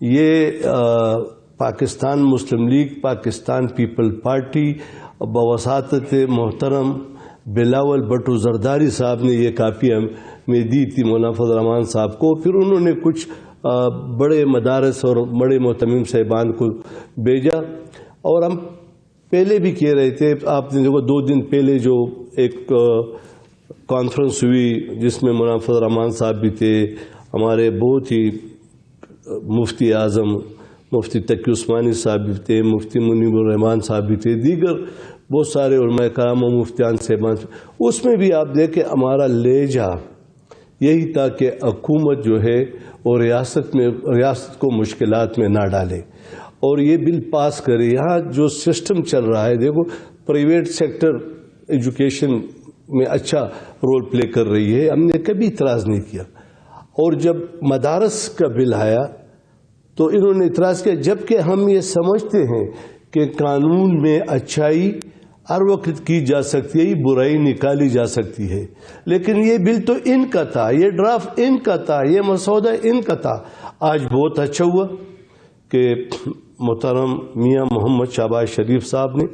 یہ پاکستان مسلم league, Pakistan people party بواسطت محترم بلاول بھٹو زرداری صاحب نے یہ کاپی ہمیں دی تھی مولانا فضل الرحمان صاحب کو. پھر انہوں نے کچھ بڑے مدارس اور بڑے محتمم صاحبان کو بھیجا، اور ہم پہلے بھی کہہ رہے تھے. آپ نے دیکھو 2 دن پہلے جو ایک کانفرنس ہوئی جس میں مولانا فضل الرحمان صاحب بھی تھے، ہمارے بہت ہی مفتی اعظم مفتی تقی عثمانی صاحب بھی تھے، مفتی منیب الرحمان صاحب بھی تھے، دیگر بہت سارے علماء کرام و مفتیان صاحبان. اس میں بھی آپ دیکھیں ہمارا لہجہ یہی تھا کہ حکومت جو ہے اور ریاست کو مشکلات میں نہ ڈالے اور یہ بل پاس کرے. یہاں جو سسٹم چل رہا ہے، دیکھو پرائیویٹ سیکٹر ایجوکیشن میں اچھا رول پلے کر رہی ہے، ہم نے کبھی اعتراض نہیں کیا. اور جب مدارس کا بل آیا تو انہوں نے اعتراض کیا، جبکہ ہم یہ سمجھتے ہیں کہ قانون میں اچھائی ہر وقت کی جا سکتی ہے، برائی نکالی جا سکتی ہے. لیکن یہ بل تو ان کا تھا، یہ ڈرافٹ ان کا تھا، یہ مسودہ ان کا تھا. آج بہت اچھا ہوا کہ محترم میاں محمد شہباز شریف صاحب نے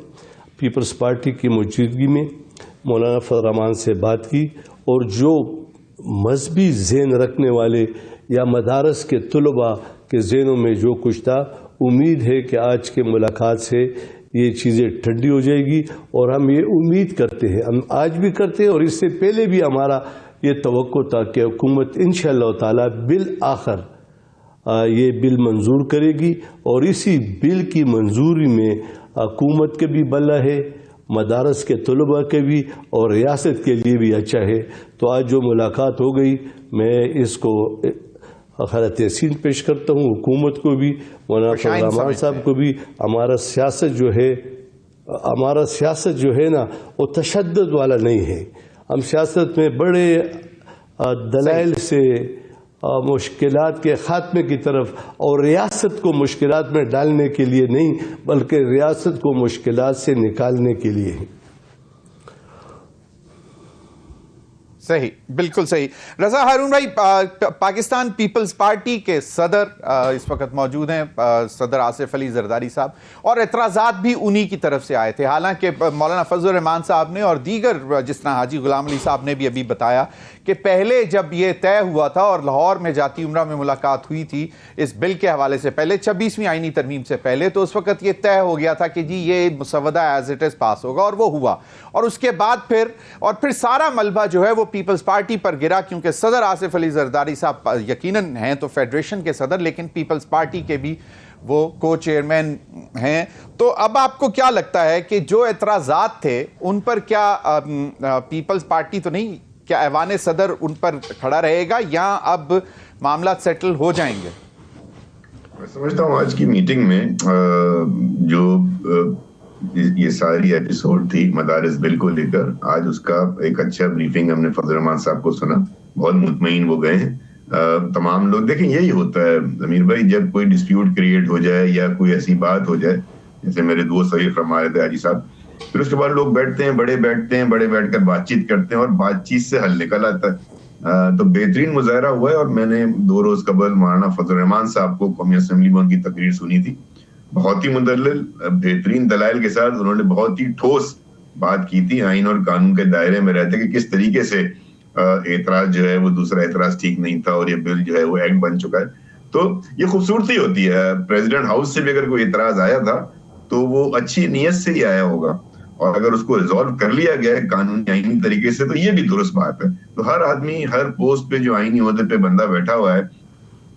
پیپلز پارٹی کی موجودگی میں مولانا فضل الرحمان سے بات کی، اور جو مذہبی ذہن رکھنے والے یا مدارس کے طلباء کے ذہنوں میں جو کچھ تھا، امید ہے کہ آج کے ملاقات سے یہ چیزیں ٹھنڈی ہو جائے گی. اور ہم یہ امید کرتے ہیں، ہم آج بھی کرتے ہیں اور اس سے پہلے بھی ہمارا یہ توقع تھا کہ حکومت انشاءاللہ تعالی بالآخر یہ بل منظور کرے گی. اور اسی بل کی منظوری میں حکومت کے بھی بھلا ہے، مدارس کے طلباء کے بھی، اور ریاست کے لیے بھی اچھا ہے. تو آج جو ملاقات ہو گئی، میں اس کو خیر تحسین پیش کرتا ہوں، حکومت کو بھی، مولانا فضل الرحمان صاحب کو بھی. ہمارا سیاست جو ہے نا وہ تشدد والا نہیں ہے. ہم سیاست میں بڑے دلائل سے مشکلات کے خاتمے کی طرف اور ریاست کو مشکلات میں ڈالنے کے لیے نہیں، بلکہ ریاست کو مشکلات سے نکالنے کے لیے ہیں. صحیح، بالکل صحیح. رضا ہارون بھائی، پاکستان پیپلز پارٹی کے صدر اس وقت موجود ہیں، صدر آصف علی زرداری صاحب، اور اعتراضات بھی انہی کی طرف سے آئے تھے. حالانکہ مولانا فضل الرحمان صاحب نے اور دیگر جس طرح حاجی غلام علی صاحب نے بھی ابھی بتایا کہ پہلے جب یہ طے ہوا تھا اور لاہور میں جاتی عمرہ میں ملاقات ہوئی تھی اس بل کے حوالے سے پہلے، 26ویں آئینی ترمیم سے پہلے، تو اس وقت یہ طے ہو گیا تھا کہ جی یہ مسودہ ایز اٹ از پاس ہوگا، اور وہ ہوا. اور اس کے بعد پھر سارا ملبہ جو ہے وہ پیپلز پارٹی پر گرا، کیونکہ صدر آصف علی زرداری صاحب یقیناً ہیں تو فیڈریشن کے صدر، لیکن پیپلز پارٹی کے بھی وہ کو چیئرمین ہیں. تو اب آپ کو کیا لگتا ہے کہ جو اعتراضات تھے ان پر کیا پیپلز پارٹی تو نہیں، کیا ایوان صدر ان پر کھڑا رہے گا یا اب معاملات سیٹل ہو جائیں گے؟ میں سمجھتا ہوں آج کی میٹنگ میں جو یہ ساری ایپیسوڈ تھی مدارس بل کو لے کر، آج اس کا ایک اچھا بریفنگ ہم نے فضل الرحمان صاحب کو سنا، بہت مطمئن وہ گئے ہیں. تمام لوگ دیکھیں یہی ہوتا ہے ضمیر بھائی، جب کوئی ڈسپیوٹ کریٹ ہو جائے یا کوئی ایسی بات ہو جائے، جیسے میرے دوست ابھی فرما رہے تھے حاجی صاحب، پھر اس کے بعد لوگ بیٹھتے ہیں، بڑے بیٹھ کر بات چیت کرتے ہیں اور بات چیت سے حل نکل آتا ہے. تو بہترین مظاہرہ ہوا ہے. اور میں نے 2 روز قبل مولانا فضل الرحمان صاحب کو قومی اسمبلی میں ان کی تقریر سنی تھی، بہت ہی مدلل بہترین دلائل کے ساتھ انہوں نے بہت ہی ٹھوس بات کی تھی آئین اور قانون کے دائرے میں رہتے کہ کس طریقے سے اعتراض جو ہے وہ دوسرا اعتراض ٹھیک نہیں تھا اور یہ بل جو ہے وہ ایکٹ بن چکا ہے. تو یہ خوبصورتی ہوتی ہے. پریزیڈنٹ ہاؤس سے بھی اگر کوئی اعتراض آیا تھا تو وہ اچھی نیت سے ہی آیا ہوگا، اور اگر اس کو ریزالو کر لیا گیا ہے قانونی آئینی طریقے سے تو یہ بھی درست بات ہے. تو ہر آدمی ہر پوسٹ پہ جو آئینی عہدے پہ بندہ بیٹھا ہوا ہے،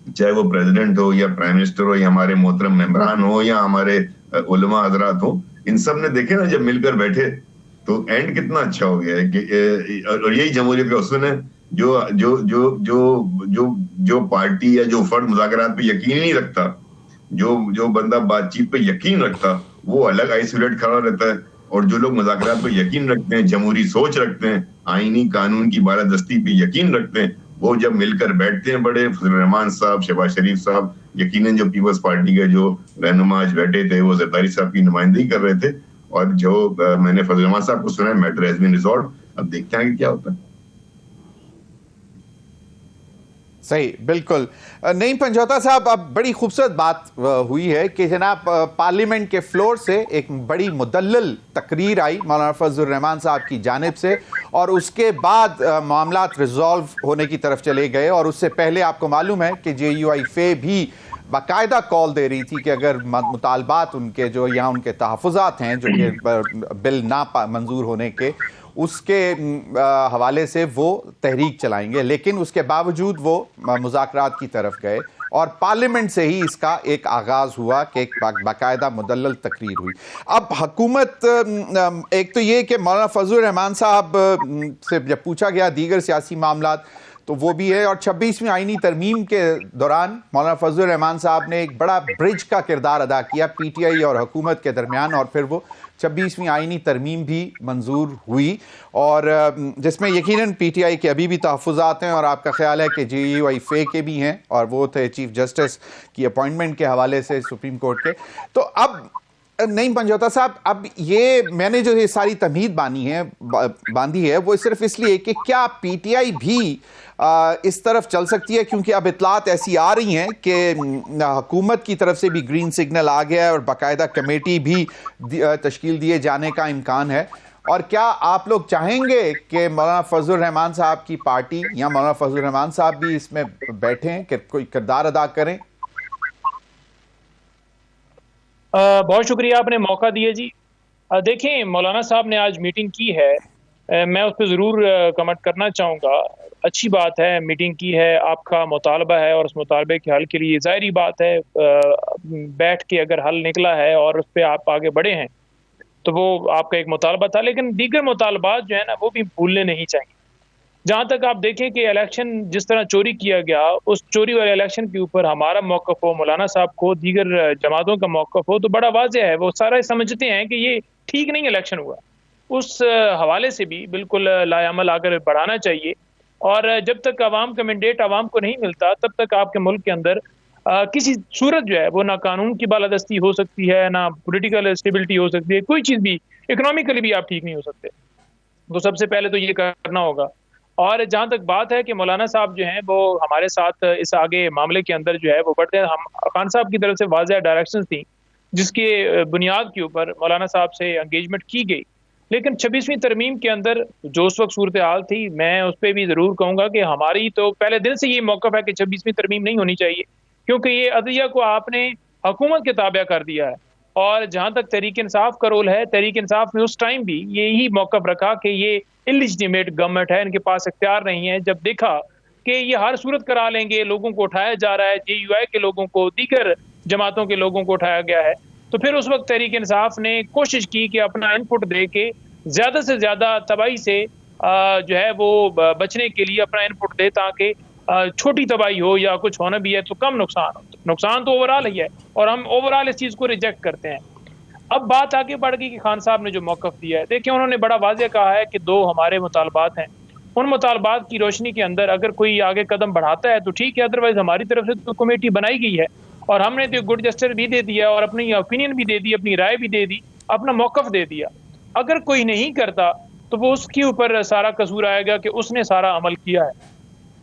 چاہے وہ پریزیڈنٹ ہو یا پرائم منسٹر ہو یا ہمارے محترم ممبران ہو یا ہمارے علماء حضرات ہو، ان سب نے دیکھے نا جب مل کر بیٹھے تو اینڈ کتنا اچھا ہو گیا ہے. کہ اور یہی جمہوریت کا اصول ہے، جو جو جو جو جو جو پارٹی یا جو فرد مذاکرات پہ یقین نہیں رکھتا، جو بندہ بات چیت پہ یقین رکھتا وہ الگ آئسولیٹ کھڑا رہتا ہے، اور جو لوگ مذاکرات پہ یقین رکھتے ہیں، جمہوری سوچ رکھتے ہیں، آئینی قانون کی بالادستی پہ یقین رکھتے ہیں، وہ جب مل کر بیٹھتے ہیں بڑے فضل الرحمان صاحب، شہباز شریف صاحب، یقیناً جو پیپلز پارٹی کے جو رہنما آج بیٹھے تھے وہ زرداری صاحب کی نمائندگی کر رہے تھے، اور جو میں نے فضل الرحمان صاحب کو سنا ہے میٹر ہیز بین ریزالوڈ. اب دیکھتے ہیں کہ کیا ہوتا ہے. صحیح، بالکل. نعیم پنجوتا صاحب، اب بڑی خوبصورت بات ہوئی ہے کہ جناب پارلیمنٹ کے فلور سے ایک بڑی مدلل تقریر آئی مولانا فضل الرحمان صاحب کی جانب سے، اور اس کے بعد معاملات ریزالو ہونے کی طرف چلے گئے. اور اس سے پہلے آپ کو معلوم ہے کہ JUI بھی باقاعدہ کال دے رہی تھی کہ اگر مطالبات ان کے جو یہاں ان کے تحفظات ہیں جو کہ بل نہ منظور ہونے کے، اس کے حوالے سے وہ تحریک چلائیں گے، لیکن اس کے باوجود وہ مذاکرات کی طرف گئے اور پارلیمنٹ سے ہی اس کا ایک آغاز ہوا کہ ایک باقاعدہ مدلل تقریر ہوئی. اب حکومت، ایک تو یہ کہ مولانا فضل الرحمان صاحب سے جب پوچھا گیا دیگر سیاسی معاملات تو وہ بھی ہے، اور 26ویں آئینی ترمیم کے دوران مولانا فضل الرحمان صاحب نے ایک بڑا برج کا کردار ادا کیا PTI اور حکومت کے درمیان، اور پھر وہ 26ویں آئینی ترمیم بھی منظور ہوئی، اور جس میں یقیناً PTI کے ابھی بھی تحفظات ہیں، اور آپ کا خیال ہے کہ JUI کے بھی ہیں، اور وہ تھے چیف جسٹس کی اپوائنٹمنٹ کے حوالے سے سپریم کورٹ کے. تو اب نعیم پنجوتا صاحب، اب یہ میں نے جو یہ ساری تمہید باندھی ہے وہ صرف اس لیے کہ کیا PTI بھی اس طرف چل سکتی ہے، کیونکہ اب اطلاعات ایسی آ رہی ہیں کہ حکومت کی طرف سے بھی گرین سگنل آ گیا ہے اور باقاعدہ کمیٹی بھی تشکیل دیے جانے کا امکان ہے. اور کیا آپ لوگ چاہیں گے کہ مولانا فضل الرحمان صاحب کی پارٹی یا مولانا فضل الرحمان صاحب بھی اس میں بیٹھیں، کہ کوئی کردار ادا کریں؟ بہت شکریہ، آپ نے موقع دیا جی. دیکھیں، مولانا صاحب نے آج میٹنگ کی ہے، میں اس پہ ضرور کمنٹ کرنا چاہوں گا. اچھی بات ہے، میٹنگ کی ہے، آپ کا مطالبہ ہے، اور اس مطالبے کے حل کے لیے ظاہری بات ہے بیٹھ کے اگر حل نکلا ہے اور اس پہ آپ آگے بڑھے ہیں تو وہ آپ کا ایک مطالبہ تھا. لیکن دیگر مطالبات جو ہے نا وہ بھی بھولنے نہیں چاہیے. جہاں تک آپ دیکھیں کہ الیکشن جس طرح چوری کیا گیا، اس چوری والے الیکشن کے اوپر ہمارا موقف ہو، مولانا صاحب کو، دیگر جماعتوں کا موقف ہو، تو بڑا واضح ہے. وہ سارا سمجھتے ہیں کہ یہ ٹھیک نہیں الیکشن ہوا. اس حوالے سے بھی بالکل لائعمل آگر بڑھانا چاہیے. اور جب تک عوام کا مینڈیٹ عوام کو نہیں ملتا، تب تک آپ کے ملک کے اندر کسی صورت جو ہے وہ نہ قانون کی بالادستی ہو سکتی ہے، نہ پولیٹیکل اسٹیبلٹی ہو سکتی ہے، کوئی چیز بھی، اکنامکلی بھی آپ ٹھیک نہیں ہو سکتے. تو سب سے پہلے تو یہ کرنا ہوگا. اور جہاں تک بات ہے کہ مولانا صاحب جو ہیں وہ ہمارے ساتھ اس آگے معاملے کے اندر جو ہے وہ بڑھتے ہیں، ہم خان صاحب کی طرف سے واضح ڈائریکشنز تھیں جس کے بنیاد کے اوپر مولانا صاحب سے انگیجمنٹ کی گئی. لیکن 26ویں ترمیم کے اندر جو اس وقت صورتحال تھی، میں اس پہ بھی ضرور کہوں گا کہ ہماری تو پہلے دن سے یہ موقف ہے کہ 26ویں ترمیم نہیں ہونی چاہیے، کیونکہ یہ عدلیہ کو آپ نے حکومت کے تابع کر دیا ہے. اور جہاں تک تحریک انصاف کا رول ہے، تحریک انصاف نے اس ٹائم بھی یہی موقف رکھا کہ یہ انلیجیٹمیٹ گورنمنٹ ہے، ان کے پاس اختیار نہیں ہے. جب دیکھا کہ یہ ہر صورت کرا لیں گے، لوگوں کو اٹھایا جا رہا ہے، JUI کے لوگوں کو، دیگر جماعتوں کے لوگوں کو اٹھایا گیا ہے، تو پھر اس وقت تحریک انصاف نے کوشش کی کہ اپنا ان پٹ دے کے زیادہ سے زیادہ تباہی سے جو ہے وہ بچنے کے لیے اپنا ان پٹ دے، تاکہ چھوٹی تباہی ہو یا کچھ ہونا بھی ہے تو کم نقصان ہو. نقصان تو اوورآل ہی ہے، اور ہم اوورآل اس چیز کو ریجیکٹ کرتے ہیں. اب بات آگے بڑھ گئی کہ خان صاحب نے جو موقف دیا ہے، دیکھیں انہوں نے بڑا واضح کہا ہے کہ 2 ہمارے مطالبات ہیں. ان مطالبات کی روشنی کے اندر اگر کوئی آگے قدم بڑھاتا ہے تو ٹھیک ہے، ادروائز ہماری طرف سے تو کمیٹی بنائی گئی ہے اور ہم نے تو گڈ جسٹر بھی دے دیا اور اپنی اوپینین بھی دے دی، اپنی رائے بھی دے دی، اپنا موقف دے دیا. اگر کوئی نہیں کرتا تو وہ اس کے اوپر سارا قصور آئے گا کہ اس نے سارا عمل کیا ہے.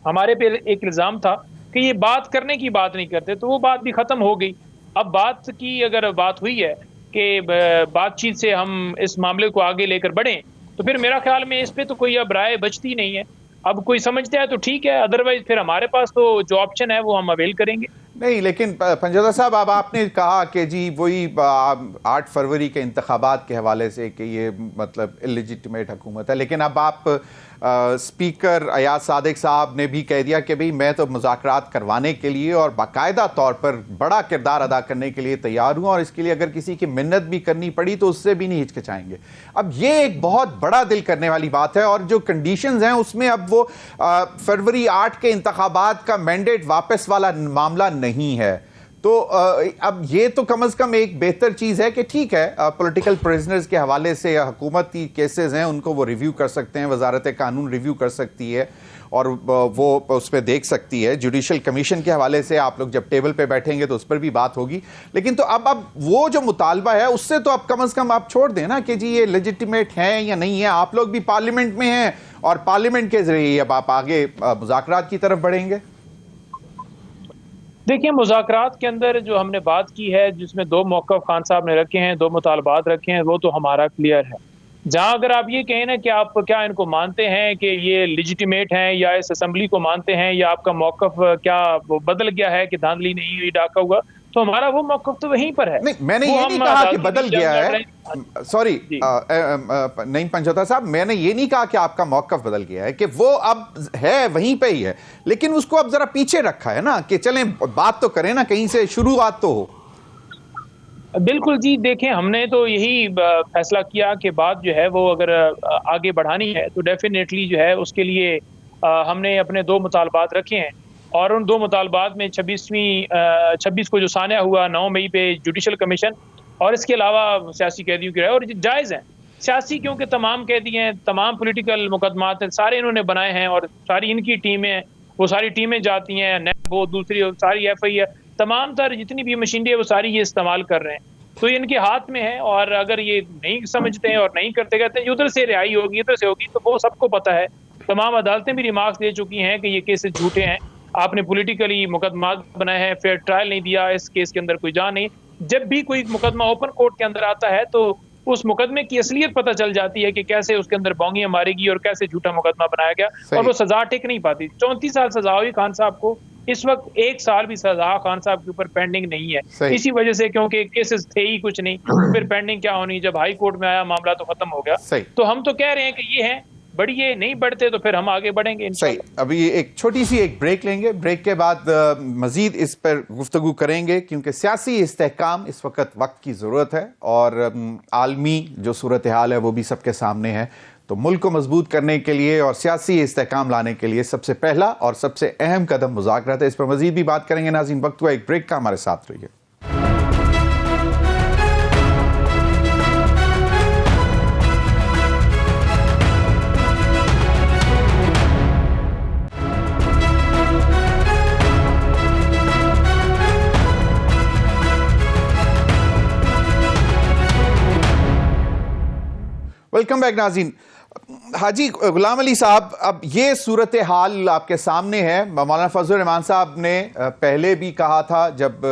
ہمارے پہ ایک الزام تھا کہ یہ بات کرنے کی بات نہیں کرتے، تو وہ بات بھی ختم ہو گئی. اب بات کی اگر بات ہوئی ہے کہ بات چیت سے ہم اس معاملے کو آگے لے کر بڑھیں، تو پھر میرا خیال میں اس پہ تو کوئی اب رائے بچتی نہیں ہے. اب کوئی سمجھتا ہے تو ٹھیک ہے، ادروائز پھر ہمارے پاس تو جو آپشن ہے وہ ہم اویل کریں گے. نہیں، لیکن پنجوتا صاحب، اب آپ نے کہا کہ جی وہی 8 فروری کے انتخابات کے حوالے سے کہ یہ مطلب اللیجیٹمیٹ حکومت ہے، لیکن اب آپ اسپیکر ایاز صادق صاحب نے بھی کہہ دیا کہ بھئی میں تو مذاکرات کروانے کے لیے اور باقاعدہ طور پر بڑا کردار ادا کرنے کے لیے تیار ہوں، اور اس کے لیے اگر کسی کی منت بھی کرنی پڑی تو اس سے بھی نہیں ہچکچائیں گے. اب یہ ایک بہت بڑا دل کرنے والی بات ہے، اور جو کنڈیشنز ہیں اس میں اب وہ فروری 8 کے انتخابات کا مینڈیٹ واپس والا معاملہ نہیں ہے. تو اب یہ تو کم از کم ایک بہتر چیز ہے کہ ٹھیک ہے، پولیٹیکل پریزنرز کے حوالے سے حکومتی کیسز ہیں ان کو وہ ریویو کر سکتے ہیں، وزارت قانون ریویو کر سکتی ہے اور وہ اس پہ دیکھ سکتی ہے. جوڈیشل کمیشن کے حوالے سے آپ لوگ جب ٹیبل پہ بیٹھیں گے تو اس پر بھی بات ہوگی. لیکن تو اب وہ جو مطالبہ ہے اس سے تو اب کم از کم آپ چھوڑ دیں نا کہ جی یہ لیجیٹیمیٹ ہے یا نہیں ہے. آپ لوگ بھی پارلیمنٹ میں ہیں اور پارلیمنٹ کے ذریعے اب آپ آگے مذاکرات کی طرف بڑھیں گے. دیکھیں مذاکرات کے اندر جو ہم نے بات کی ہے، جس میں دو موقف خان صاحب نے رکھے ہیں، دو مطالبات رکھے ہیں، وہ تو ہمارا کلیئر ہے. جہاں اگر آپ یہ کہیں نا کہ آپ کیا ان کو مانتے ہیں کہ یہ لیجیٹیمیٹ ہیں یا اس اسمبلی کو مانتے ہیں، یا آپ کا موقف کیا وہ بدل گیا ہے کہ دھاندلی نہیں ہوئی، ڈاکہ ہوا، تو ہمارا وہ موقف تو وہیں پر ہے. نہیں، میں نے یہ نہیں کہا کہ بدل گیا ہے، سوری نہیں پنجوتا صاحب، میں نے یہ نہیں کہا کہ آپ کا موقف بدل گیا ہے، کہ وہ اب ہے وہیں پہ ہی ہے، لیکن اس کو اب ذرا پیچھے رکھا ہے نا کہ چلیں بات تو کریں نا، کہیں سے شروعات تو ہو. بالکل جی. دیکھیں ہم نے تو یہی فیصلہ کیا کہ بات جو ہے وہ اگر آگے بڑھانی ہے تو ڈیفینیٹلی جو ہے اس کے لیے ہم نے اپنے دو مطالبات رکھے ہیں، اور ان دو مطالبات میں 26 کو جو سانحہ ہوا 9 مئی پہ جوڈیشل کمیشن، اور اس کے علاوہ سیاسی قیدیوں کی رائے، اور جائز ہیں سیاسی، کیونکہ تمام قیدی ہیں، تمام پولیٹیکل مقدمات ہیں، سارے انہوں نے بنائے ہیں، اور ساری ان کی ٹیمیں، وہ ساری ٹیمیں جاتی ہیں، نیب ہو، دوسری ساری ایف آئی ہے، تمام تر جتنی بھی مشینری ہے وہ ساری یہ استعمال کر رہے ہیں. تو یہ ان کے ہاتھ میں ہے، اور اگر یہ نہیں سمجھتے ہیں اور نہیں کرتے کہتے ہیں ادھر سے رہائی ہوگی، ادھر سے ہوگی، تو وہ سب کو پتہ ہے. تمام عدالتیں بھی ریمارکس دے چکی ہیں کہ یہ کیسز جھوٹے ہیں، آپ نے پولیٹیکلی مقدمات بنائے ہیں، فیئر ٹرائل نہیں دیا، اس کیس کے اندر کوئی جان نہیں. جب بھی کوئی مقدمہ اوپن کورٹ کے اندر آتا ہے تو اس مقدمے کی اصلیت پتہ چل جاتی ہے کہ کیسے اس کے اندر بونگیاں مارے گی اور کیسے جھوٹا مقدمہ بنایا گیا، اور وہ سزا ٹک نہیں پاتی. 34 سال سزا ہوئی خان صاحب کو، اس وقت 1 سال بھی سزا خان صاحب کے اوپر پینڈنگ نہیں ہے، اسی وجہ سے کیونکہ کیسز تھے ہی کچھ نہیں، پھر پینڈنگ کیا ہونی، جب ہائی کورٹ میں آیا معاملہ تو ختم ہو گیا. تو ہم تو کہہ رہے ہیں کہ یہ ہیں بڑھیے، نہیں بڑھتے تو پھر ہم آگے بڑھیں گے انشاءاللہ. ابھی ایک چھوٹی سی ایک بریک لیں گے، بریک کے بعد مزید اس پر گفتگو کریں گے، کیونکہ سیاسی استحکام اس وقت کی ضرورت ہے، اور عالمی جو صورتحال ہے وہ بھی سب کے سامنے ہے. تو ملک کو مضبوط کرنے کے لیے اور سیاسی استحکام لانے کے لیے سب سے پہلا اور سب سے اہم قدم مذاکرات ہے. اس پر مزید بھی بات کریں گے. ناظرین، وقت ہوا ایک بریک کا، ہمارے ساتھ رہیے. ویلکم بیک ناظرین. حاجی غلام علی صاحب، اب یہ صورتحال آپ کے سامنے ہے. مولانا فضل الرحمان صاحب نے پہلے بھی کہا تھا، جب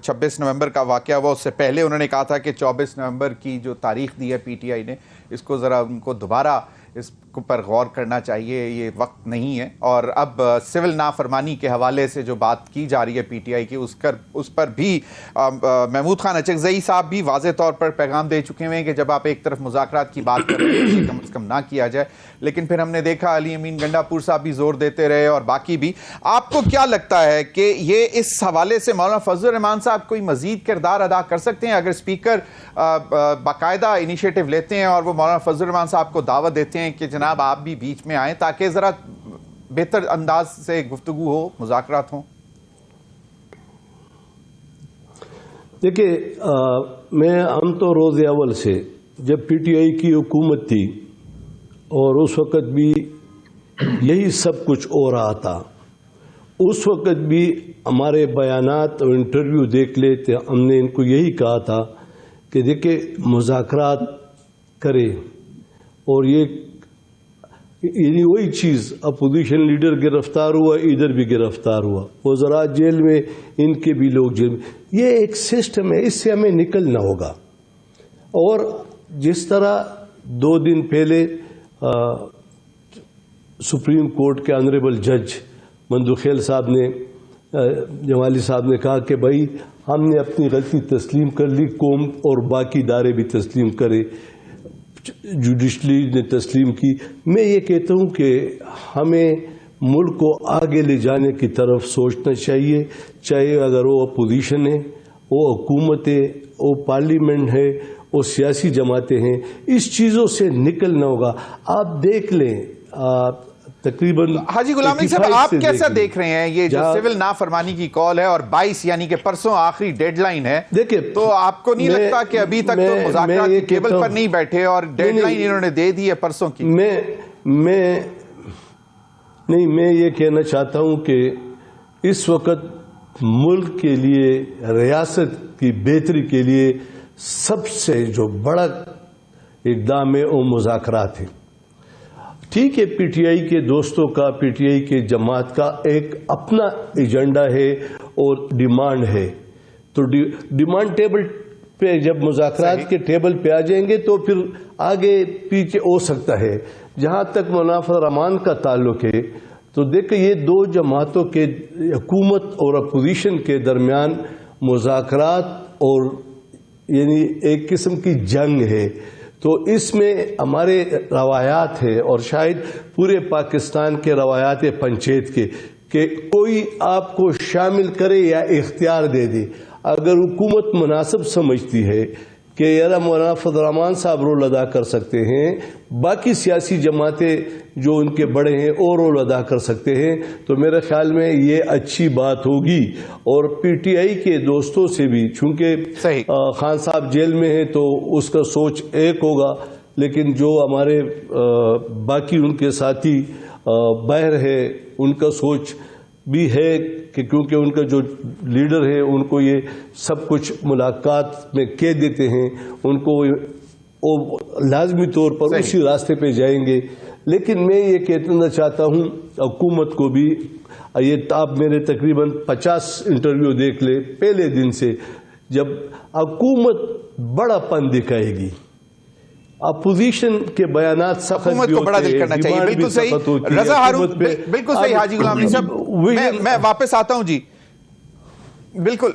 26 نومبر کا واقعہ ہوا اس سے پہلے انہوں نے کہا تھا کہ 24 نومبر کی جو تاریخ دی ہے پی ٹی آئی نے، اس کو ذرا ان کو دوبارہ اس پر غور کرنا چاہیے، یہ وقت نہیں ہے. اور اب سول نافرمانی کے حوالے سے جو بات کی جا رہی ہے پی ٹی آئی کی، اس پر بھی محمود خان اچکزئی صاحب بھی واضح طور پر پیغام دے چکے ہیں کہ جب آپ ایک طرف مذاکرات کی بات کر رہے ہیں تو کم از کم نہ کیا جائے. لیکن پھر ہم نے دیکھا علی امین گنڈا پور صاحب بھی زور دیتے رہے، اور باقی بھی. آپ کو کیا لگتا ہے کہ یہ اس حوالے سے مولانا فضل الرحمان صاحب کوئی مزید کردار ادا کر سکتے ہیں؟ اگر اسپیکر باقاعدہ انیشیٹو لیتے ہیں اور وہ مولانا فضل الرحمان صاحب کو دعوت دیتے ہیں کہ جناب آپ بھی بیچ میں آئیں تاکہ ذرا بہتر انداز سے گفتگو ہو، مذاکرات ہوں. دیکھیں، میں ہم تو روز اول سے جب پی ٹی آئی کی حکومت تھی اور اس وقت بھی یہی سب کچھ ہو رہا تھا، اس وقت بھی ہمارے بیانات اور انٹرویو دیکھ لیتے، ہم نے ان کو یہی کہا تھا کہ دیکھیں مذاکرات کرے. اور یعنی وہی چیز، اپوزیشن لیڈر گرفتار ہوا، ادھر بھی گرفتار ہوا، وزراء جیل میں، ان کے بھی لوگ جیل میں. یہ ایک سسٹم ہے، اس سے ہمیں نکلنا ہوگا. اور جس طرح 2 دن پہلے سپریم کورٹ کے آنریبل جج مندوخیل صاحب نے، جمالی صاحب نے کہا کہ بھائی ہم نے اپنی غلطی تسلیم کر لی، قوم اور باقی ادارے بھی تسلیم کرے، جوڈیشلی نے تسلیم کی. میں یہ کہتا ہوں کہ ہمیں ملک کو آگے لے جانے کی طرف سوچنا چاہیے، چاہے اگر وہ اپوزیشن ہے، وہ حکومت ہے، وہ پارلیمنٹ ہے، وہ سیاسی جماعتیں ہیں. اس چیزوں سے نکلنا ہوگا. آپ دیکھ لیں تقریباً حاجی غلام علی صاحب، آپ کیسا دیکھ رہے ہیں یہ جو سول نافرمانی کی کال ہے، اور 22 یعنی کہ پرسوں آخری ڈیڈ لائن ہے؟ دیکھیں، تو آپ کو نہیں لگتا کہ ابھی تک تو مذاکرات کی ٹیبل پر نہیں بیٹھے اور ڈیڈ لائن انہوں نے دے دی ہے پرسوں کی؟ میں یہ کہنا چاہتا ہوں کہ اس وقت ملک کے لیے، ریاست کی بہتری کے لیے سب سے جو بڑا اقدام ہے وہ مذاکرات ہے. ٹھیک ہے، پی ٹی آئی کے دوستوں کا، پی ٹی آئی کے جماعت کا ایک اپنا ایجنڈا ہے، اور ڈیمانڈ ہے. تو ڈیمانڈ ٹیبل پہ جب مذاکرات کے ٹیبل پہ آ جائیں گے تو پھر آگے پیچھے ہو سکتا ہے. جہاں تک منافع امان کا تعلق ہے تو دیکھیں یہ دو جماعتوں کے حکومت اور اپوزیشن کے درمیان مذاکرات اور یعنی ایک قسم کی جنگ ہے. تو اس میں ہمارے روایات ہے اور شاید پورے پاکستان کے روایات پنچیت کے کہ کوئی آپ کو شامل کرے یا اختیار دے دے. اگر حکومت مناسب سمجھتی ہے کہ یار مولانا فضل الرحمان صاحب رول ادا کر سکتے ہیں, باقی سیاسی جماعتیں جو ان کے بڑے ہیں اور رول ادا کر سکتے ہیں, تو میرے خیال میں یہ اچھی بات ہوگی. اور پی ٹی آئی کے دوستوں سے بھی, چونکہ خان صاحب جیل میں ہیں تو اس کا سوچ ایک ہوگا, لیکن جو ہمارے باقی ان کے ساتھی باہر ہے ان کا سوچ بھی ہے کہ کیونکہ ان کا جو لیڈر ہے ان کو یہ سب کچھ ملاقات میں کہہ دیتے ہیں, ان کو لازمی طور پر اسی راستے پہ جائیں گے. لیکن میں یہ کہنا چاہتا ہوں حکومت کو بھی, یہ آپ میرے تقریباً 50 انٹرویو دیکھ لے پہلے دن سے, جب حکومت بڑا پن دکھائے گی, اپوزیشن کے بیانات سخت حکومت کو بڑا دل کرنا چاہیے. بالکل صحیح رضا ہارون, بالکل صحیح حاجی غلام نبی صاحب, میں واپس آتا ہوں. جی بالکل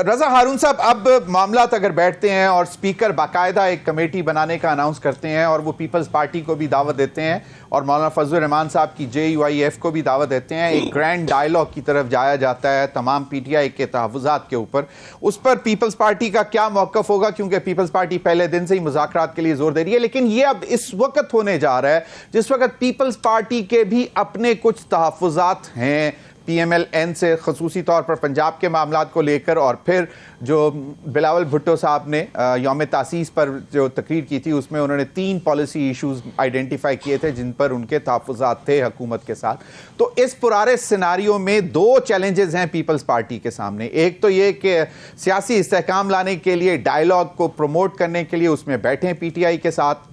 رضا ہارون صاحب, اب معاملات اگر بیٹھتے ہیں اور سپیکر باقاعدہ ایک کمیٹی بنانے کا اناؤنس کرتے ہیں اور وہ پیپلز پارٹی کو بھی دعوت دیتے ہیں اور مولانا فضل الرحمان صاحب کی JUIF کو بھی دعوت دیتے ہیں, ایک گرینڈ ڈائیلاگ کی طرف جایا جاتا ہے تمام PTI کے تحفظات کے اوپر, اس پر پیپلز پارٹی کا کیا موقف ہوگا؟ کیونکہ پیپلز پارٹی پہلے دن سے ہی مذاکرات کے لیے زور دے رہی ہے, لیکن یہ اب اس وقت ہونے جا رہا ہے جس وقت پیپلز پارٹی کے بھی اپنے کچھ تحفظات ہیں PMLN سے, خصوصی طور پر پنجاب کے معاملات کو لے کر, اور پھر جو بلاول بھٹو صاحب نے یوم تاسیس پر جو تقریر کی تھی اس میں انہوں نے 3 پالیسی ایشوز آئیڈینٹیفائی کیے تھے جن پر ان کے تحفظات تھے حکومت کے ساتھ. تو اس پرارے سیناریو میں 2 چیلنجز ہیں پیپلز پارٹی کے سامنے. ایک تو یہ کہ سیاسی استحکام لانے کے لیے, ڈائیلاگ کو پروموٹ کرنے کے لیے اس میں بیٹھیں PTI کے ساتھ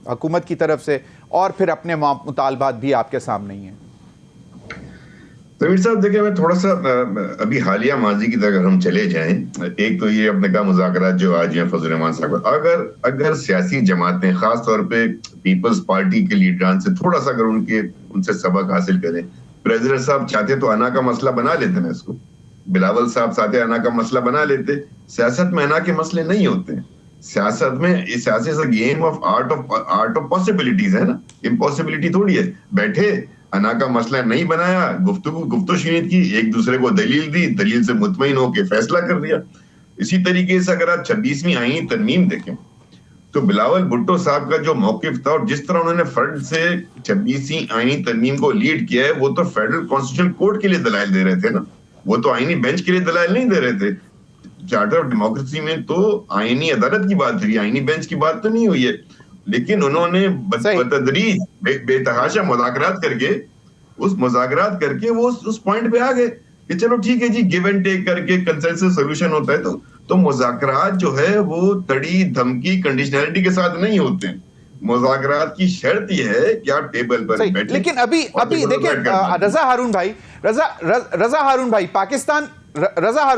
حکومت کی طرف سے, اور پھر اپنے مطالبات بھی آپ کے سامنے ہی ہیں. ضمیر صاحب دیکھیں, میں تھوڑا سا ابھی حالیہ ماضی کی طرح اگر ہم چلے جائیں, ایک تو یہ اپنے کہا مذاکرات جو آج ہیں فضل الرحمان صاحب, اگر سیاسی جماعتیں خاص طور پہ پیپلز پارٹی کے لیڈران سے تھوڑا سا اگر ان سے سبق حاصل کریں, پریزیڈنٹ صاحب چاہتے تو انا کا مسئلہ بنا لیتے نا, اس کو بلاول صاحب چاہتے انا کا مسئلہ بنا لیتے. سیاست میں انا کے مسئلے نہیں ہوتے ہیں. سیاست میں game of art of possibilities ہے نا, امپاسبلٹی تھوڑی ہے. بیٹھے انا کا مسئلہ نہیں بنایا, گفتگو شنید کی, ایک دوسرے کو دلیل دی, دلیل سے مطمئن ہو کے فیصلہ کر دیا. اسی طریقے سے اگر آپ 26ویں آئینی ترمیم دیکھیں تو بلاول بھٹو صاحب کا جو موقف تھا اور جس طرح انہوں نے فرد سے 26ویں آئینی ترمیم کو لیڈ کیا ہے, وہ تو فیڈرل کانسٹیٹیوشنل کورٹ کے لیے دلائل دے رہے تھے نا, وہ تو آئینی بینچ کے لیے دلائل نہیں دے رہے تھے. چارٹر آف ڈیموکریسی میں تو آئینی عدالت کی بات ہوئی, آئینی بینچ کی بات تو نہیں ہوئی ہے. لیکن انہوں نے بتدریج بے تحاشا مذاکرات کر کے وہ اس پوائنٹ پہ آ گئے کہ چلو ٹھیک ہے جی, گیو اینڈ ٹیک کر کے کنسنسس سولوشن ہوتا ہے. تو مذاکرات جو ہے وہ تڑی دھمکی کنڈیشنلٹی کے ساتھ نہیں ہوتے ہیں. مذاکرات کی شرط یہ ہے کہ آپ ٹیبل پر بیٹھیں. لیکن ابھی دیکھیں رضا ہارون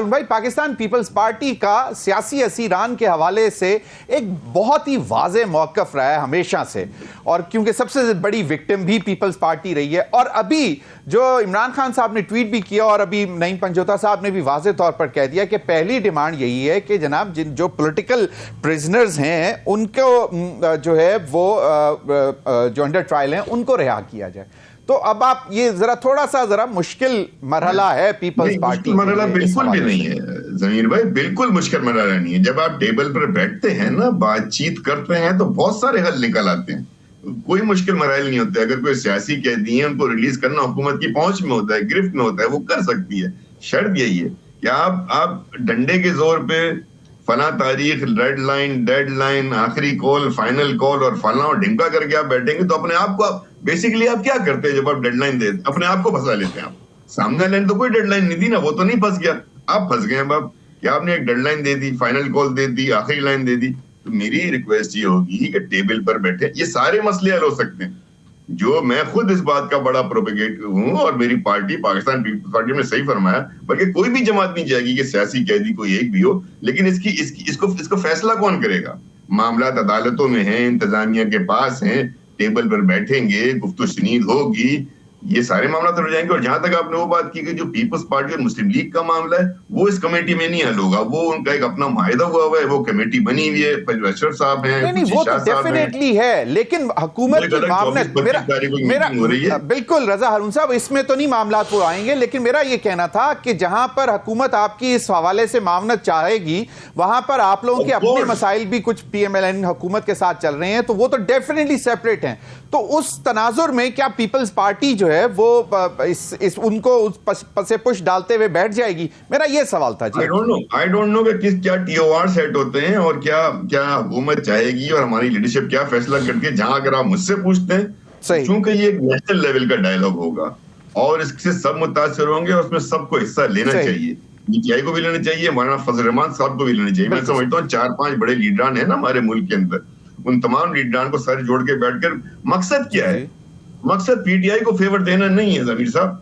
بھائی, پاکستان پیپلز پارٹی کا سیاسی اسیران کے حوالے سے ایک بہت ہی واضح موقف رہا ہے ہمیشہ سے, اور کیونکہ سب سے بڑی وکٹم بھی پیپلز پارٹی رہی ہے. اور ابھی جو عمران خان صاحب نے ٹویٹ بھی کیا اور ابھی نعیم پنجوتا صاحب نے بھی واضح طور پر کہہ دیا کہ پہلی ڈیمانڈ یہی ہے کہ جناب جو پولیٹیکل پرزنرز ہیں ان کو جو ہے وہ جو انڈر ٹرائل ہیں ان کو رہا کیا جائے. تو اب آپ یہ تھوڑا سا مشکل مرحلہ ہے پیپلز پارٹی. مرحلہ بالکل بھی نہیں ہے ضمیر بھائی, بالکل مشکل مرحلہ نہیں ہے. جب آپ ٹیبل پر بیٹھتے ہیں نا, بات چیت کرتے ہیں تو بہت سارے حل نکل آتے ہیں. کوئی مشکل مرحلہ نہیں ہوتے. اگر کوئی سیاسی قیدی ہیں ان کو ریلیز کرنا حکومت کی پہنچ میں ہوتا ہے, گرفت میں ہوتا ہے, وہ کر سکتی ہے. شرط یہی ہے کہ آپ ڈنڈے کے زور پہ فلاں تاریخ, ریڈ لائن, ڈیڈ لائن, آخری کال, فائنل کال اور فلاں اور ڈھمکا کر کے آپ بیٹھیں گے تو اپنے آپ کو بیسیکلی آپ کیا کرتے ہیں جب آپ ڈیڈ لائن دیتے اپنے آپ کو پھنسا لیتے ہیں. آپ سامنے لائن تو کوئی ڈیڈ لائن نہیں تھی نا, وہ تو نہیں پھنس گیا, آپ پھنس گئے ہیں. اب کہ آپ نے ایک ڈیڈ لائن دے دی, فائنل کال دے دی, آخری لائن دے دی. تو میری ریکویسٹ یہ ہوگی کہ ٹیبل پر بیٹھے, یہ سارے مسئلے حل ہو سکتے ہیں. جو میں خود اس بات کا بڑا پروپیگیٹ ہوں اور میری پارٹی پاکستان پیپلز پارٹی میں صحیح فرمایا، بلکہ کوئی بھی جماعت نہیں چاہے گی کہ سیاسی قیدی کوئی ایک بھی ہو، لیکن اس کو فیصلہ کون کرے گا؟ معاملات عدالتوں میں ہیں، انتظامیہ کے پاس ہیں، ٹیبل پر بیٹھیں گے، گفت و شنید ہوگی، یہ سارے معاملات ہو جائیں گے. اور جہاں تک آپ نے وہ بات کی کہ جو پیپلز پارٹی اور مسلم لیگ کا معاملہ ہے وہ اس کمیٹی میں نہیں حل ہوگا، وہ ان کا ایک اپنا معاہدہ ہوا ہوا ہے، وہ کمیٹی بنی ہوئی ہے، فیض اشرف صاحب ہیں، نہیں وہ تو ڈیفینیٹلی ہے، لیکن حکومت کی معاونت میرا بالکل رضا ہارون صاحب اس میں تو نہیں معاملات وہ آئیں گے، لیکن میرا یہ کہنا تھا کہ جہاں پر حکومت آپ کی اس حوالے سے معاونت چاہے گی وہاں پر آپ لوگوں کے اپنے مسائل بھی کچھ پی ایم ایل این حکومت کے ساتھ چل رہے ہیں، تو وہ تو ڈیفینیٹلی سیپریٹ ہیں. تو اس تناظر میں کیا پیپلز پارٹی جو ہے وہ ان کو پس پش ڈالتے ہوئے بیٹھ جائے گی؟ میرا یہ سوال تھا جی. I don't know کہ کیا ٹی او آر سیٹ ہوتے ہیں اور کیا حکومت چاہے گی اور ہماری لیڈرشپ کیا فیصلہ کرتی ہے. جہاں اگر آپ مجھ سے پوچھتے ہیں، چونکہ یہ ایک نیشنل لیول کا ڈائلاگ ہوگا اور اس سے سب متاثر ہوں گے اور اس میں سب کو حصہ لینا چاہیے، پی ٹی آئی کو بھی لینا چاہیے، مولانا فضل الرحمان صاحب کو بھی لینا چاہیے. میں سمجھتا ہوں 4-5 بڑے لیڈران ہیں نا ہمارے ملک کے اندر، ان تمام لیڈران کو سر جوڑ کے بیٹھ کر مقصد کیا ہے؟ مقصد پی ٹی آئی کو فیور دینا نہیں ہے ضمیر صاحب،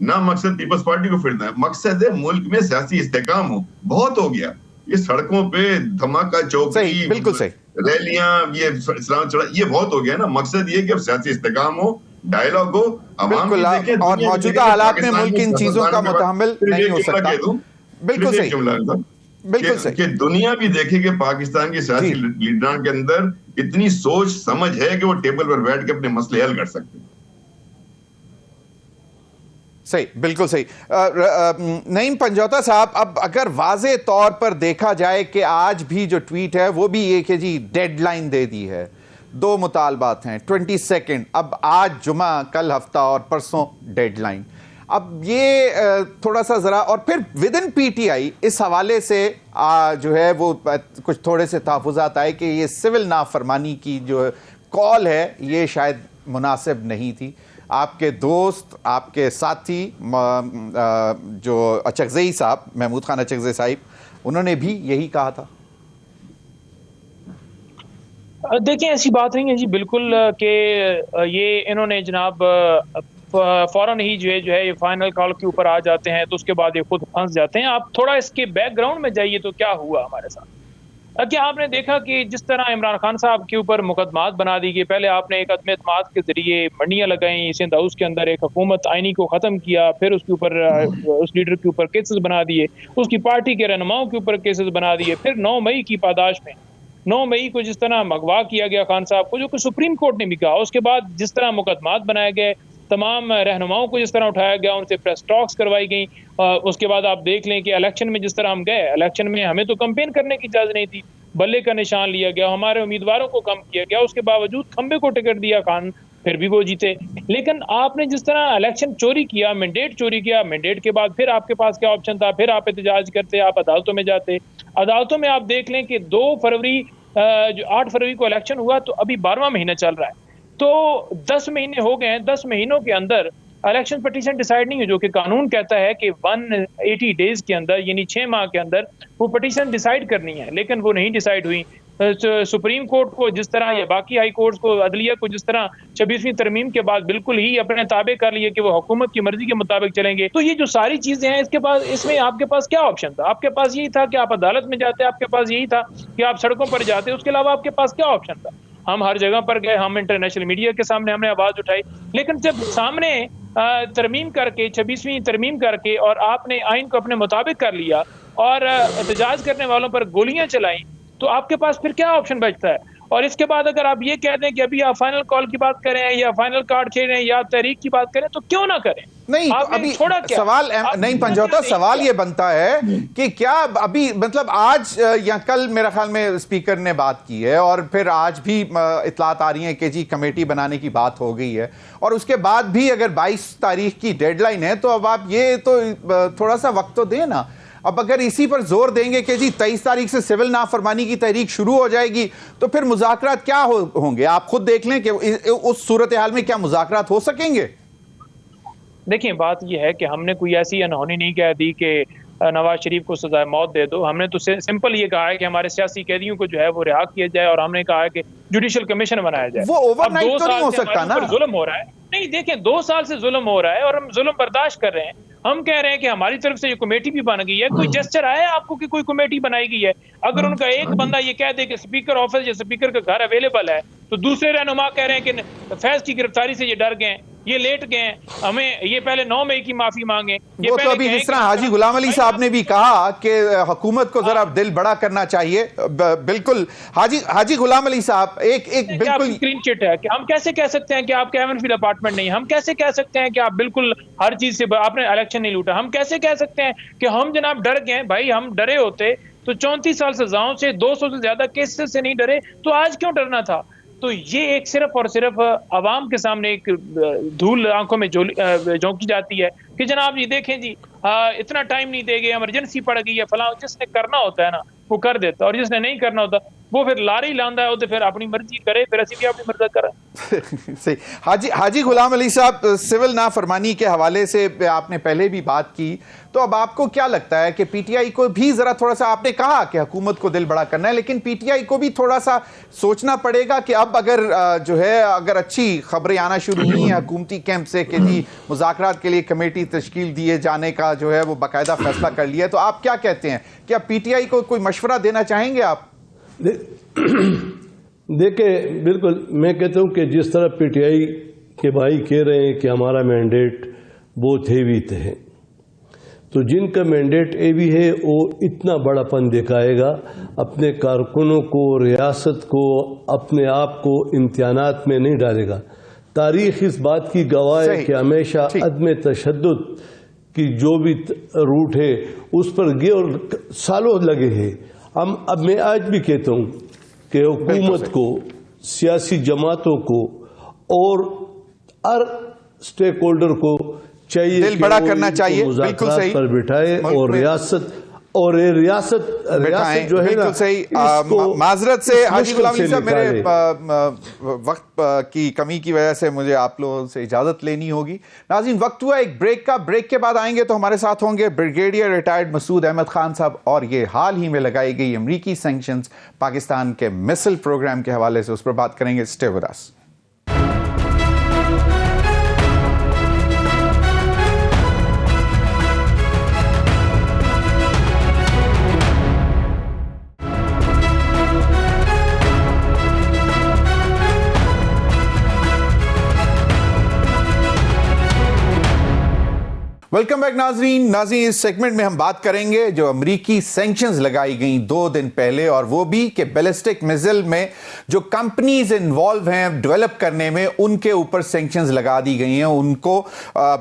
نہ مقصد پیپلز پارٹی کو فیور دینا ہے. مقصد ہے ملک میں سیاسی استحکام ہو. بہت ہو گیا یہ سڑکوں پہ دھماکہ چوکی، بالکل صحیح، ریلیاں، یہ اسلام چڑھا، یہ بہت ہو گیا نا. مقصد یہ کہ اب سیاسی استحکام ہو، ڈائلاگ ہو، عوام بھی دیکھیں. اور موجودہ حالات میں ملک ان چیزوں کا متحمل نہیں ہو سکتا. بالکل صحیح، بالکل صحیح کہ دنیا بھی دیکھے کہ پاکستان کے سیاسی لیڈران کے اندر اتنی سوچ سمجھ ہے کہ وہ ٹیبل پر بیٹھ کے اپنے مسئلے حل کر سکتے ہیں. صحیح، بالکل صحیح. نعیم پنجوتا صاحب، اب اگر واضح طور پر دیکھا جائے کہ آج بھی جو ٹویٹ ہے وہ بھی یہ کہ جی ڈیڈ لائن دے دی ہے، 2 مطالبات ہیں 22، اب آج جمعہ، کل ہفتہ اور پرسوں ڈیڈ لائن. اب یہ تھوڑا سا ذرا، اور پھر with in P T I اس حوالے سے جو ہے وہ کچھ تھوڑے سے تحفظات آئے کہ یہ سول نافرمانی کی جو کال ہے یہ شاید مناسب نہیں تھی. آپ کے دوست، آپ کے ساتھی جو اچکزئی صاحب، محمود خان اچکزئی صاحب، انہوں نے بھی یہی کہا تھا. دیکھیں ایسی بات نہیں ہے جی بالکل کہ یہ انہوں نے جناب فوراً ہی جو ہے یہ فائنل کال کے اوپر آ جاتے ہیں تو اس کے بعد یہ خود پھنس جاتے ہیں. آپ تھوڑا اس کے بیک گراؤنڈ میں جائیے تو کیا ہوا ہمارے ساتھ. کیا آپ نے دیکھا کہ جس طرح عمران خان صاحب کے اوپر مقدمات بنا دی گئی، پہلے آپ نے ایک عدم اعتماد کے ذریعے منڈیاں لگائیں سندھ ہاؤس کے اندر، ایک حکومت آئینی کو ختم کیا، پھر اس کے اوپر اس لیڈر کے اوپر کیسز بنا دیے، اس کی پارٹی کے رہنماؤں کے اوپر کیسز بنا دیے، پھر 9 مئی کی پاداش میں 9 مئی کو جس طرح مغوا کیا گیا خان صاحب کو، جو کہ سپریم کورٹ نے بھی کہا. اس کے بعد جس طرح مقدمات بنائے گئے، تمام رہنماؤں کو جس طرح اٹھایا گیا، ان سے پریس ٹاکس کروائی گئیں. اس کے بعد آپ دیکھ لیں کہ الیکشن میں جس طرح ہم گئے، الیکشن میں ہمیں تو کمپین کرنے کی اجازت نہیں تھی، بلے کا نشان لیا گیا، ہمارے امیدواروں کو کم کیا گیا، اس کے باوجود کھمبے کو ٹکٹ دیا خان، پھر بھی وہ جیتے. لیکن آپ نے جس طرح الیکشن چوری کیا، مینڈیٹ چوری کیا، مینڈیٹ کے بعد پھر آپ کے پاس کیا آپشن تھا؟ پھر آپ احتجاج کرتے، آپ عدالتوں میں جاتے. عدالتوں میں آپ دیکھ لیں کہ 8 فروری کو الیکشن ہوا تو ابھی 12واں مہینہ چل رہا ہے، تو 10 مہینے ہو گئے ہیں. 10 مہینوں کے اندر الیکشن پٹیشن ڈیسائیڈ نہیں ہوئی، جو کہ قانون کہتا ہے کہ 180 ڈیز کے اندر، یعنی 6 ماہ کے اندر وہ پٹیشن ڈیسائیڈ کرنی ہے، لیکن وہ نہیں ڈیسائیڈ ہوئی. سپریم کورٹ کو جس طرح یا باقی ہائی کورٹس کو، عدلیہ کو جس طرح 26ویں ترمیم کے بعد بالکل ہی اپنے تابع کر لیے کہ وہ حکومت کی مرضی کے مطابق چلیں گے. تو یہ جو ساری چیزیں ہیں اس میں آپ کے پاس کیا آپشن تھا؟ آپ کے پاس یہی تھا کہ آپ عدالت میں جاتے، آپ کے پاس یہی تھا کہ آپ سڑکوں پر جاتے، اس کے علاوہ آپ کے پاس کیا آپشن تھا؟ ہم ہر جگہ پر گئے، ہم انٹرنیشنل میڈیا کے سامنے ہم نے آواز اٹھائی، لیکن جب سامنے ترمیم کر کے 26ویں ترمیم کر کے اور آپ نے آئین کو اپنے مطابق کر لیا اور احتجاج کرنے والوں پر گولیاں چلائیں، تو آپ کے پاس پھر کیا آپشن بچتا ہے؟ اور اس کے بعد اگر آپ یہ کہہ دیں کہ ابھی آپ فائنل کال کی بات کریں یا فائنل کارڈ کھیلیں یا تحریک کی بات کریں، تو کیوں نہ کریں؟ نہیں، ابھی سوال نہیں پنجوتا، سوال یہ بنتا ہے کہ کیا ابھی مطلب آج یا کل میرا خیال میں اسپیکر نے بات کی ہے اور پھر آج بھی اطلاعات آ رہی ہیں کہ جی کمیٹی بنانے کی بات ہو گئی ہے، اور اس کے بعد بھی اگر 22 تاریخ کی ڈیڈ لائن ہے تو اب آپ یہ تو تھوڑا سا وقت تو دیں نا. اب اگر اسی پر زور دیں گے کہ جی 23 تاریخ سے سول نافرمانی کی تحریک شروع ہو جائے گی تو پھر مذاکرات کیا ہوں گے؟ آپ خود دیکھ لیں کہ اس صورتحال میں کیا مذاکرات ہو سکیں گے؟ دیکھیں بات یہ ہے کہ ہم نے کوئی ایسی انہونی نہیں کہہ دی کہ نواز شریف کو سزائے موت دے دو. ہم نے تو سمپل یہ کہا ہے کہ ہمارے سیاسی قیدیوں کو جو ہے وہ رہا کیا جائے, اور ہم نے کہا ہے کہ جوڈیشل کمیشن بنایا جائے. وہ اوور نائٹ تو نہیں ہو سکتا نا. ظلم ہو رہا ہے, نہیں دیکھیں 2 سال سے ظلم ہو رہا ہے اور ہم ظلم برداشت کر رہے ہیں. ہم کہہ رہے ہیں کہ ہماری طرف سے یہ کمیٹی بھی بن گئی ہے. کوئی جسچر آیا ہے آپ کو کہ کوئی کمیٹی بنائی گئی ہے؟ اگر ان کا ایک بندہ یہ کہہ دے کہ اسپیکر آفس یا اسپیکر کا گھر اویلیبل ہے, تو دوسرے رہنما کہہ رہے ہیں کہ فیض کی گرفتاری سے یہ ڈر گئے, یہ لیٹ گئے, ہمیں یہ پہلے 9 مئی کی معافی مانگیں. وہ تو ابھی جس طرح حاجی غلام علی صاحب نے بھی کہا کہ حکومت کو ذرا دل بڑا کرنا چاہیے. بالکل حاجی غلام علی صاحب ایک بالکل کلین چٹ ہے کہ ہم کیسے کہہ سکتے ہیں کہ آپ کیون فیلڈ اپارٹمنٹ نہیں, ہم کیسے کہہ سکتے ہیں کہ آپ بالکل ہر چیز سے آپ نے الیکشن نہیں لوٹا, ہم کیسے کہہ سکتے ہیں کہ ہم جناب ڈر گئے. بھائی ہم ڈرے ہوتے تو 34 سال سزاؤں سے 200 سے زیادہ کیسز سے نہیں ڈرے, تو آج کیوں ڈرنا تھا؟ تو یہ ایک صرف اور صرف عوام کے سامنے ایک دھول آنکھوں میں جھونکی جاتی ہے کہ جناب یہ دیکھیں جی اتنا ٹائم نہیں دے گئے, ایمرجنسی پڑ گئی ہے فلاں. جس نے کرنا ہوتا ہے نا وہ کر دیتا, اور جس نے نہیں کرنا ہوتا وہ پھر لاری لاندہ ہے, وہ تو پھر اپنی مرضی کرے, پھر اسی بھی اپنی مرضی کریں. صحیح. حاجی غلام علی صاحب, سول نافرمانی کے حوالے سے آپ نے پہلے بھی بات کی, تو اب آپ کو کیا لگتا ہے کہ پی ٹی آئی کو بھی ذرا تھوڑا سا, آپ نے کہا کہ حکومت کو دل بڑا کرنا ہے, لیکن پی ٹی آئی کو بھی تھوڑا سا سوچنا پڑے گا کہ اب اگر اچھی خبریں آنا شروع ہوئی ہیں حکومتی کیمپ سے کہ جی مذاکرات کے لیے کمیٹی تشکیل دیے جانے کا جو ہے وہ باقاعدہ فیصلہ کر لیا, تو آپ کیا کہتے ہیں, کیا پی ٹی آئی کو کوئی مشورہ دینا چاہیں گے آپ؟ دیکھیں بالکل میں کہتا ہوں کہ جس طرح پی ٹی آئی کے بھائی کہہ رہے ہیں کہ ہمارا مینڈیٹ بہت ہیوی ہے, تو جن کا مینڈیٹ ہیوی ہے وہ اتنا بڑا پن دکھائے گا, اپنے کارکنوں کو, ریاست کو, اپنے آپ کو امتحانات میں نہیں ڈالے گا. تاریخ اس بات کی گواہ ہے کہ ہمیشہ عدم تشدد کی جو بھی روٹ ہے اس پر گئے اور سالوں لگے ہیں. اب میں آج بھی کہتا ہوں کہ حکومت کو, سیاسی جماعتوں کو اور ہر سٹیک ہولڈر کو چاہیے دل بڑا کرنا چاہیے, مذاکرات پر بٹھائے اور ریاست جو ہے نا معذرت سے حاجی غلام علی صاحب, میرے وقت کی کمی کی وجہ سے مجھے آپ لوگوں سے اجازت لینی ہوگی. ناظرین وقت ہوا ایک بریک کا, بریک کے بعد آئیں گے تو ہمارے ساتھ ہوں گے بریگیڈیئر ریٹائرڈ مسعود احمد خان صاحب, اور یہ حال ہی میں لگائی گئی امریکی سینکشنز پاکستان کے مسل پروگرام کے حوالے سے, اس پر بات کریں گے. Stay with us. Welcome back ناظرین. اس سیگمنٹ میں ہم بات کریں گے جو امریکی سینکشنز لگائی گئیں 2 دن پہلے, اور وہ بھی کہ بیلسٹک میزائل میں جو کمپنیز انوالو ہیں ڈیولپ کرنے میں, ان کے اوپر سینکشنز لگا دی گئی ہیں, ان کو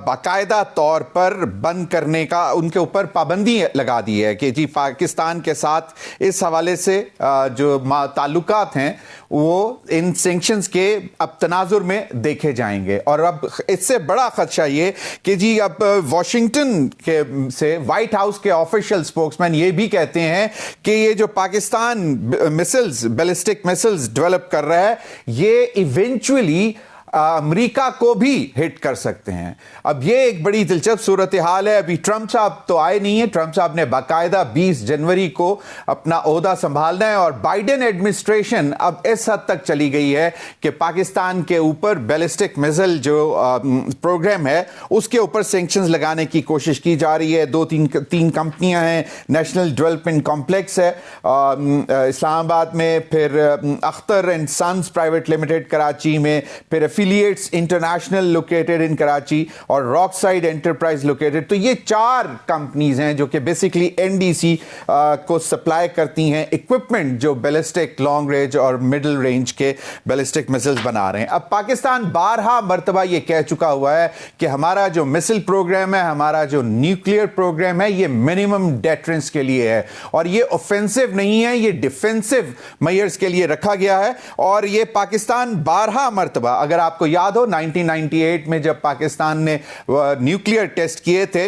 باقاعدہ طور پر بند کرنے کا, ان کے اوپر پابندی لگا دی ہے کہ جی پاکستان کے ساتھ اس حوالے سے جو تعلقات ہیں وہ ان سینکشنز کے اب تناظر میں دیکھے جائیں گے. اور اب اس سے بڑا خدشہ یہ کہ جی اب واشنگٹن کے سے وائٹ ہاؤس کے آفیشل سپوکس مین یہ بھی کہتے ہیں کہ یہ جو Pakistan muscles, ballistic muscles develop کر رہا ہے, یہ ایونچولی امریکہ کو بھی ہٹ کر سکتے ہیں. اب یہ ایک بڑی دلچسپ صورتحال ہے. ابھی ٹرمپ صاحب تو آئے نہیں ہیں, ٹرمپ صاحب نے باقاعدہ 20 جنوری کو اپنا عہدہ سنبھالنا ہے, اور بائیڈن ایڈمنسٹریشن اب اس حد تک چلی گئی ہے کہ پاکستان کے اوپر بیلسٹک میزائل جو پروگرام ہے اس کے اوپر سینکشنز لگانے کی کوشش کی جا رہی ہے. 2-3 کمپنیاں ہیں, نیشنل ڈیولپمنٹ کمپلیکس ہے اسلام آباد میں, پھر Akhtar and sons private limited Karachi میں, پھر affiliates international located in Karachi, اور راک سائڈ انٹرپرائز لوکیٹڈ. تو یہ 4 کمپنیز ہیں جو کہ بیسیکلی NDC کو سپلائی کرتی ہیں اکوپمنٹ جو بیلسٹک لانگ رینج اور مڈل رینج کے بیلسٹک میزائلز بنا رہے ہیں. اب پاکستان بارہا مرتبہ یہ کہہ چکا ہوا ہے کہ ہمارا جو مسل پروگرام ہے, ہمارا جو نیوکلیئر پروگرام ہے, یہ منیمم ڈیٹرنس کے لیے ہے, اور یہ اوفینسو نہیں ہے, یہ ڈیفینسو میئرز کے لیے رکھا گیا ہے. اور یہ پاکستان بارہا مرتبہ, اگر آپ کو یاد ہو 1998 میں جب پاکستان نے نیوکلیئر ٹیسٹ کیے تھے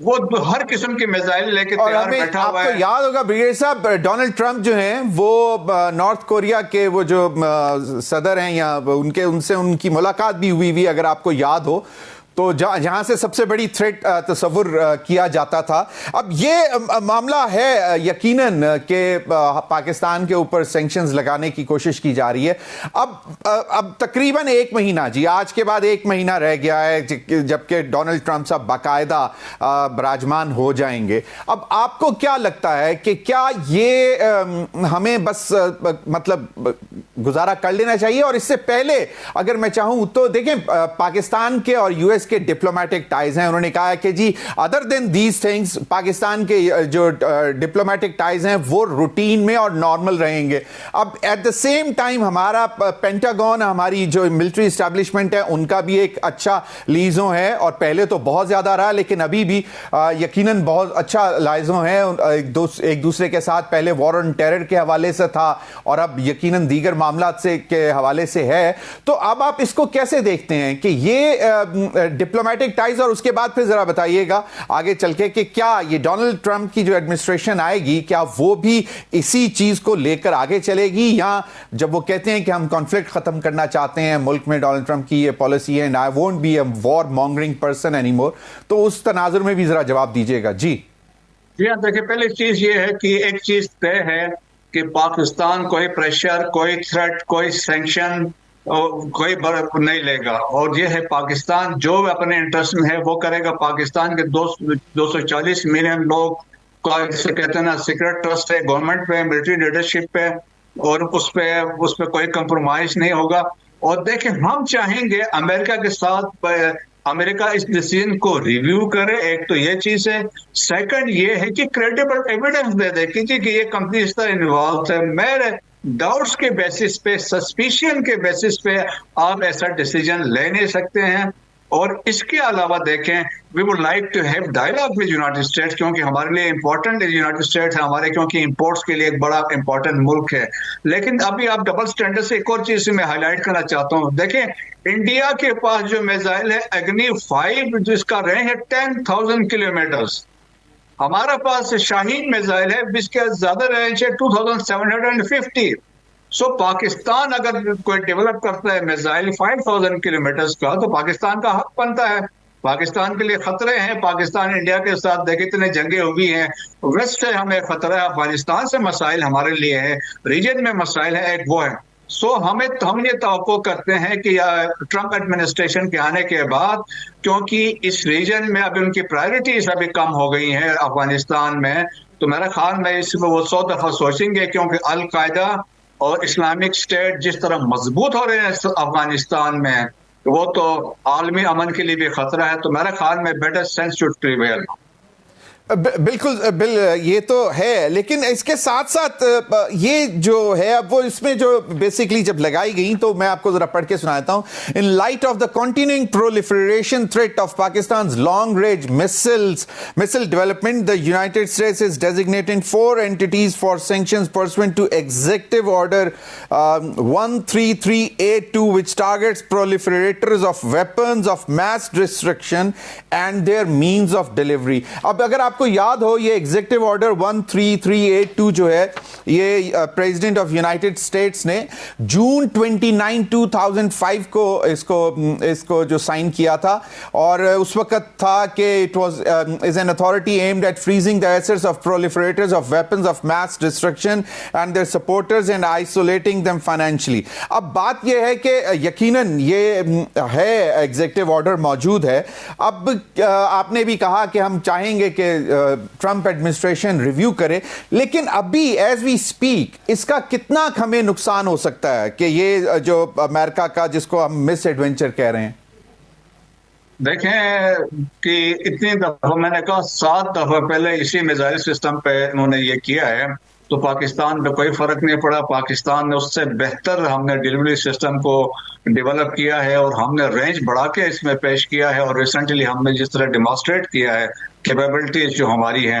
وہ ہر قسم کے میزائل لے کے اور تیار ہمیں بیٹھا آپ ہوا کو ہے. یاد ہوگا بریگیڈیئر صاحب، ڈونلڈ ٹرمپ جو ہیں وہ نارتھ کوریا کے وہ جو صدر ہیں یا ان سے ان کی ملاقات بھی ہوئی اگر آپ کو یاد ہو تو، جہاں سے سب سے بڑی تھریٹ تصور کیا جاتا تھا. اب یہ معاملہ ہے یقیناً کہ پاکستان کے اوپر سینکشنز لگانے کی کوشش کی جا رہی ہے. اب تقریباً 1 مہینہ، جی آج کے بعد 1 مہینہ رہ گیا ہے جبکہ ڈونلڈ ٹرمپ صاحب باقاعدہ براجمان ہو جائیں گے. اب آپ کو کیا لگتا ہے کہ کیا یہ ہمیں بس مطلب گزارا کر لینا چاہیے؟ اور اس سے پہلے اگر میں چاہوں تو دیکھیں، پاکستان کے اور یو ایس کے ڈپلومیٹک ٹائز ہیں. انہوں نے کہا ہے کہ جی other than these things, Pakistan کے جو ڈپلومیٹک ٹائز ہیں وہ روٹین میں اور نارمل رہیں گے. اب ایٹ دا سیم ٹائم ہمارا پینٹاگون، ہماری جو ملٹری اسٹیبلشمنٹ ہے، ان کا بھی ایک اچھا لیزوں ہے، اور پہلے تو بہت زیادہ رہا لیکن ابھی بھی یقیناً بہت اچھا لائزوں ہے ایک دوسرے کے ساتھ. پہلے وار آن ٹیرر کے حوالے سے تھا اور اب یقیناً دیگر معاملات سے کے حوالے سے ہے. تو اب آپ اس کو کیسے دیکھتے ہیں کہ یہ ڈپلومیٹک ٹائز، اور اس کے بعد پھر ذرا بتائیے گا آگے چل کے کہ کیا یہ ڈونلڈ ٹرمپ کی جو ایڈمنسٹریشن آئے گی کیا وہ بھی اسی چیز کو لے کر آگے چلے گی، یا جب وہ کہتے ہیں کہ ہم کانفلکٹ ختم کرنا چاہتے ہیں ملک میں، ڈونلڈ ٹرمپ کی یہ پالیسی ہے and I won't be a warmongering person anymore, تو اس تناظر میں بھی ذرا جواب دیجیے گا. جی ہاں، دیکھیں پہلی چیز یہ ہے کہ ایک چیز طے ہے کہ پاکستان کوئی پریشر، کوئی تھریٹ، کوئی سینکشن کوئی نہیں لے گا، اور یہ ہے پاکستان جو اپنے انٹرسٹ میں ہے وہ کرے گا. پاکستان کے 240 ملین لوگ کا جسے کہتے ہیں نا سیکرٹ ٹرسٹ ہے گورنمنٹ پہ، ملٹری لیڈرشپ پہ، اور اس پہ کوئی کمپرومائز نہیں ہوگا. اور دیکھیں ہم چاہیں گے امریکہ کے ساتھ امریکہ اس ڈیسیژن کو ریویو کرے. ایک تو یہ چیز ہے. سیکنڈ یہ ہے کہ کریڈیبل ایویڈنس دے دے کہ یہ کمپنی اس طرح انوالو ہے. میرے ڈاؤٹس کے بیسس پہ، سسپیشن کے بیسس پہ آپ ایسا ڈیسیجن لے نہیں سکتے ہیں. اور اس کے علاوہ دیکھیں، we would like to have dialogue with United States, کیونکہ ہمارے لیے امپورٹنٹ یونائٹڈ اسٹیٹس ہے ہمارے، کیونکہ امپورٹس کے لیے ایک بڑا امپورٹنٹ ملک ہے. لیکن ابھی آپ ڈبل سٹینڈرڈ سے ایک اور چیز میں ہائی لائٹ کرنا چاہتا ہوں. دیکھیں انڈیا کے پاس جو میزائل ہے اگنی 5 جس کا رینج ہے 10,000 کلومیٹرز، ہمارا پاس شاہین میزائل ہے جس کا زیادہ رینج ہے 2,750. سو پاکستان اگر کوئی ڈیولپ کرتا ہے میزائل 5,000 کلومیٹرز کا تو پاکستان کا حق بنتا ہے. پاکستان کے لیے خطرے ہیں. پاکستان انڈیا کے ساتھ دیکھیں اتنے جنگیں ہوئی ہیں. ویسٹ سے ہمیں خطرہ ہے، افغانستان سے مسائل ہمارے لیے ہے، ریجن میں مسائل ہے، ایک وہ ہے. سو ہم یہ توقع کرتے ہیں کہ ٹرمپ ایڈمنسٹریشن کے آنے کے بعد، کیونکہ اس ریجن میں ابھی ان کی پرائرٹیز ابھی کم ہو گئی ہیں افغانستان میں، تو میرا خیال میں اس میں وہ 100 دفعہ سوچیں گے، کیونکہ القاعدہ اور اسلامک اسٹیٹ جس طرح مضبوط ہو رہے ہیں افغانستان میں، وہ تو عالمی امن کے لیے بھی خطرہ ہے. تو میرے خیال میں بیٹر سینس ٹو پریویل. بالکل یہ تو ہے، لیکن اس کے ساتھ ساتھ یہ جو ہے اب وہ اس میں جو بیسکلی جب لگائی گئی تو میں آپ کو ذرا پڑھ کے سناتا ہوں. In light of the continuing proliferation threat of Pakistan's long range missile development, the United States is designating 4 entities for sanctions pursuant to Executive Order 13382, which targets proliferators of weapons of mass destruction and their means of delivery. اب اگر آپ کو یاد ہو یہ executive order 13382 جو ہے یہ president of United States نے جون 29 2005 کو اس کو جو سائن کیا تھا، اور اس وقت تھا کہ it was is an authority aimed at freezing the assets of proliferators of weapons of mass destruction and their supporters and isolating them financially. اب بات یہ ہے کہ یقیناً یہ ہے ایگزیکٹو آرڈر موجود ہے. اب آپ نے بھی کہا کہ ہم چاہیں گے کہ ٹرمپ ایڈمنسٹریشن ریویو کرے، لیکن ابھی ایز وی اسپیک اس کا کتنا ہمیں نقصان ہو سکتا ہے کہ یہ جو امریکہ کا جس کو ہم مس ایڈونچر کہہ رہے ہیں؟ دیکھیں کہ اتنی دفعہ میں نے کہا 7 دفعہ پہلے اسی میزائل سسٹم پہ انہوں نے یہ کیا ہے، تو پاکستان پہ کوئی فرق نہیں پڑا. پاکستان نے اس سے بہتر ہم نے ڈیلیوری سسٹم کو ڈیولپ کیا ہے، اور ہم نے رینج بڑھا کے اس میں پیش کیا ہے. اور ریسنٹلی ہم نے جس طرح ڈیمانسٹریٹ کیا ہے کیپیبلٹیز جو ہماری ہیں،